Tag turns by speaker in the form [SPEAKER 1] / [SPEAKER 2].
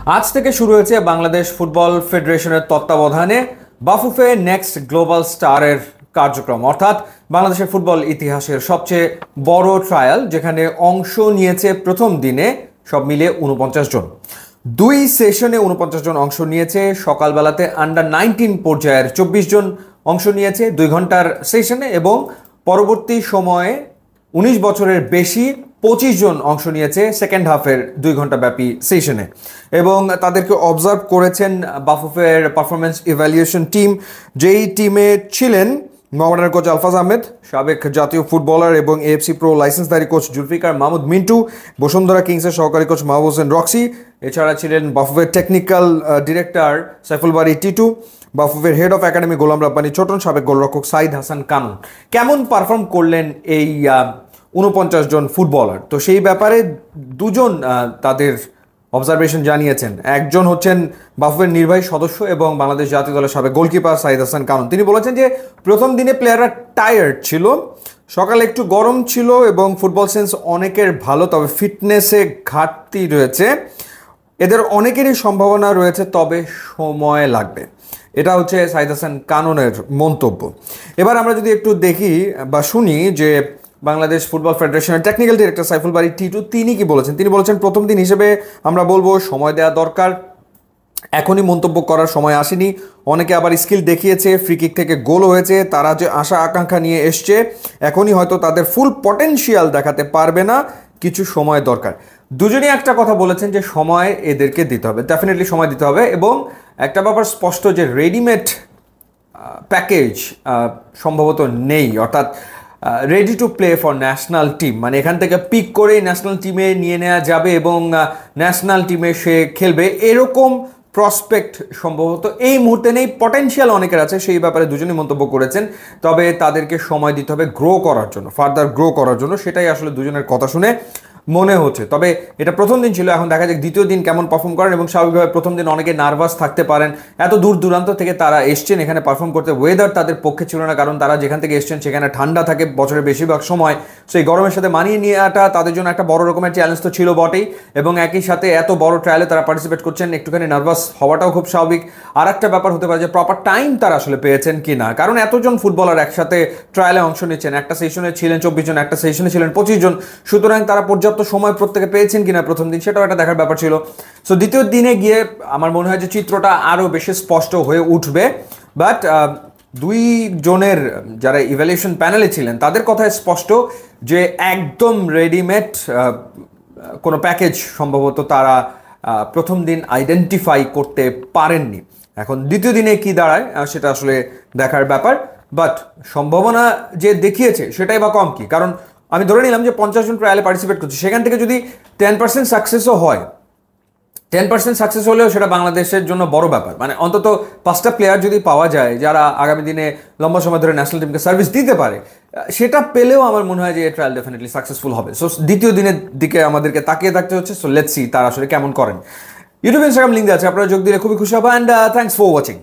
[SPEAKER 1] আজ থেকে শুরু হয়েছে বাংলাদেশ ফুটবল ফেডারেশনের তত্ত্বাবধানে বাফুফে নেক্সট গ্লোবাল স্টারের কার্যক্রম, অর্থাৎ বাংলাদেশের ফুটবল ইতিহাসের সবচেয়ে বড় ট্রায়াল, যেখানে অংশ নিয়েছে প্রথম দিনে সব মিলিয়ে 49 জন। দুই সেশনে 49 জন অংশ নিয়েছে। সকালবেলাতে আন্ডার-19 পর্যায়ের 24 জন অংশ নিয়েছে 2 ঘন্টার সেশনে, এবং পরবর্তী সময়ে 19 বছরের বেশি 25 জন অংশ নিয়েছে সেকেন্ড হাফের 2 ঘন্টা ব্যাপী সেশনে, এবং তাদেরকে অবজার্ভ করেছেন বাফুফের পারফরমেন্স ইভ্যালুয়েশন টিম, যেই টিমে ছিলেন মোহামেডানের কোচ আলফাজ আহমেদ, সাবেক জাতীয় ফুটবলার এবং এএফসি প্রো লাইসেন্সধারী কোচ জুলফিকার মাহমুদ মিন্টু, বসুন্ধরা কিংসের সহকারী কোচ মাহবুব হোসেন রক্সি, এছাড়া ছিলেন বাফুফের টেকনিক্যাল ডিরেক্টর সাইফুল বারী টিটু, বাফুফের head of academy Golam Rabbani Chhotan, সাবেক গোলরক্ষক সাইদ হাসান কানুন। কেমন পারফর্ম করলেন এই 49 জন ফুটবলার, তো সেই ব্যাপারে দুজন তাদের অবজারভেশন জানিয়েছেন। একজন হচ্ছেন বাফুফের নির্বাহী সদস্য এবং বাংলাদেশ জাতীয় দলের সাবেক গোলকিপার সাইদ হাসান কানুন। তিনি বলেছেন যে প্রথম দিনে প্লেয়াররা টায়ার্ড ছিল, সকালে একটু গরম ছিল এবং ফুটবল সেন্স অনেকের ভালো, তবে ফিটনেসে ঘাটতি রয়েছে। এদের অনেকেরই সম্ভাবনা রয়েছে, তবে সময় লাগবে। এটা হচ্ছে সাইদ হাসান কানুনের মন্তব্য। এবার আমরা যদি একটু দেখি বা শুনি যে বাংলাদেশ ফুটবল ফেডারেশনের টেকনিক্যাল ডিরেক্টর সাইফুল বারী টিটু তিনি কি বলেছেন। তিনি বলেছেন, প্রথম দিন হিসেবে আমরা বলবো সময় দেওয়া দরকার, এখনই মন্তব্য করার সময় আসেনি। অনেকে আবার স্কিল দেখিয়েছে, ফ্রি কিক থেকে গোল হয়েছে, তারা যে আশা আকাঙ্ক্ষা নিয়ে এসছে, এখনই হয়তো তাদের ফুল পটেনশিয়াল দেখাতে পারবে না, কিছু সময় দরকার। দুজনই একটা কথা বলেছেন যে সময় এদেরকে দিতে হবে, ডেফিনেটলি সময় দিতে হবে, এবং একটা ব্যাপার স্পষ্ট যে রেডিমেড প্যাকেজ সম্ভবত নেই, অর্থাৎ ready to play for national team, মানে এখান থেকে পিক করেই ন্যাশনাল টিমে নিয়ে নেওয়া যাবে এবং ন্যাশনাল টিমে সে খেলবে, এরকম প্রসপেক্ট সম্ভবত এই মুহূর্তে নেই। পটেনশিয়াল অনেকের আছে, সেই ব্যাপারে দুজনই মন্তব্য করেছেন, তবে তাদেরকে সময় দিতে হবে গ্রো করার জন্য, ফার্দার গ্রো করার জন্য। সেটাই আসলে দুজনের কথা শুনে মনে হচ্ছে। তবে এটা প্রথম দিন ছিল, এখন দেখা যাক দ্বিতীয় দিন কেমন পারফর্ম করেন, এবং স্বাভাবিকভাবে প্রথম দিন অনেকে নার্ভাস থাকতে পারেন। এত দূর দূরান্ত থেকে তারা এসছেন এখানে পারফর্ম করতে, ওয়েদার তাদের পক্ষে ছিল না, কারণ তারা যেখান থেকে এসছেন সেখানে ঠান্ডা থাকে বছরের বেশিরভাগ সময়। সেই গরমের সাথে মানিয়ে নেওয়াটা তাদের জন্য একটা বড় রকমের চ্যালেঞ্জ তো ছিল বটেই, এবং একই সাথে এত বড় ট্রায়ালে তারা পার্টিসিপেট করছেন, একটুখানি নার্ভাস হওয়াটাও খুব স্বাভাবিক। আর একটা ব্যাপার হতে পারে যে প্রপার টাইম তারা আসলে পেয়েছেন কি না, কারণ এতজন ফুটবলার একসাথে ট্রায়ালে অংশ নিচ্ছেন, একটা সেশনে ছিলেন 24 জন, একটা সেশনে ছিলেন 25 জন, সুতরাং তারা পর্যাপ্ত সময় প্রত্যেকে পেয়েছেন কিনা প্রথম দিন, সেটাও একটা দেখার ব্যাপার ছিল। সো দ্বিতীয় দিনে গিয়ে আমার মনে হয় যে চিত্রটা আরও বেশি স্পষ্ট হয়ে উঠবে। বাট দুই জনের যারা ইভ্যালুয়েশন প্যানেলে ছিলেন তাদের কথায় স্পষ্ট যে একদম রেডিমেড কোনো প্যাকেজ সম্ভবত তারা প্রথম দিন আইডেন্টিফাই করতে পারেননি। এখন দ্বিতীয় দিনে কি দাঁড়ায় সেটা আসলে দেখার ব্যাপার, বাট সম্ভাবনা যে দেখিয়েছে সেটাই বা কম কি, কারণ আমি ধরে নিলাম যে 50 জন ট্রায়ালে পার্টিসিপেট করছে, সেখান থেকে যদি 10% সাকসেসও হয়, 10% সাকসেস হলেও সেটা বাংলাদেশের জন্য বড় ব্যাপার। মানে অন্তত 5টা প্লেয়ার যদি পাওয়া যায় যারা আগামী দিনে লম্বা সময় ধরে ন্যাশনাল টিমকে সার্ভিস দিতে পারে, সেটা পেলেও আমার মনে হয় যে এই ট্রায়াল ডেফিনেটলি সাকসেসফুল হবে। সো দ্বিতীয় দিনের দিকে আমাদেরকে তাকিয়ে থাকতে হচ্ছে। সো লেটস সি তারা আসলে কেমন করেন। ইউটিউব ইনস্টাগ্রাম লিঙ্ক আছে, আপনারা যোগ দিলে খুবই খুশি হবো। And thanks for watching.